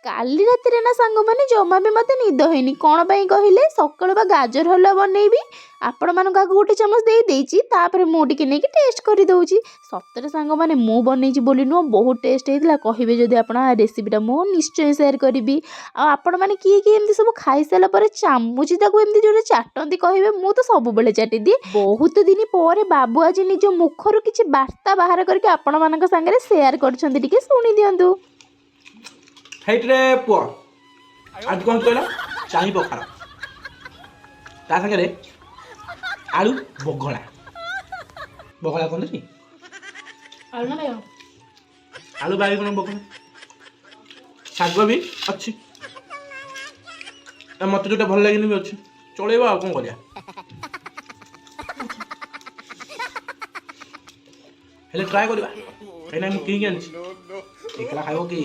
କାଲି ରାତିରେ ନା ସାଙ୍ଗମାନେ ଜମା ବି ମୋତେ ନିଦ ହେଇନି। କ'ଣ ପାଇଁ କହିଲେ? ସକାଳୁ ବା ଗାଜର ହଲୁଆ ବନେଇବି, ଆପଣମାନଙ୍କୁ ଆଗ ଗୋଟେ ଚାମଚ ଦେଇଛି, ତାପରେ ମୁଁ ଟିକେ ନେଇକି ଟେଷ୍ଟ କରିଦେଉଛି। ସତରେ ସାଙ୍ଗମାନେ ମୁଁ ବନେଇଛି ବୋଲି ନୁହଁ, ବହୁତ ଟେଷ୍ଟ ହେଇଥିଲା। କହିବେ ଯଦି ଆପଣ ରେସିପିଟା ମୁଁ ନିଶ୍ଚୟ ସେୟାର କରିବି। ଆଉ ଆପଣମାନେ କିଏ କିଏ ଏମିତି ସବୁ ଖାଇସାରିଲା ପରେ ଚାମୁଚି ତାକୁ ଏମିତି ଯୋଉଟା ଚାଟନ୍ତି କହିବେ, ମୁଁ ତ ସବୁବେଳେ ଚାଟିଦିଏ। ବହୁତ ଦିନ ପରେ ବାବୁ ଆଜି ନିଜ ମୁଖରୁ କିଛି ବାର୍ତ୍ତା ବାହାର କରିକି ଆପଣମାନଙ୍କ ସାଙ୍ଗରେ ସେୟାର କରୁଛନ୍ତି, ଟିକେ ଶୁଣି ଦିଅନ୍ତୁ। ହେଇଟିରେ ପୁଅ ଆଜି କ'ଣ କହିଲ? ଚାଇଁ ପଖାଳ ତା ସାଙ୍ଗରେ ଆଳୁ ବଘଳା କହନ୍ତି ଆଳୁ ବାଇଗଣ ବଘଳା, ଶାଗ ବି ଅଛି, ମତେ ଯୋଉଟା ଭଲ ଲାଗେନି ବି ଅଛି, ଚଳେଇବ ଆଉ କ'ଣ କରିବା। ହେଲେ ଟ୍ରାଏ କରିବା, କାହିଁକିନା ମୁଁ କିଣିକି ଆଣିଛି, ଏକଲା ଖାଇବ କି?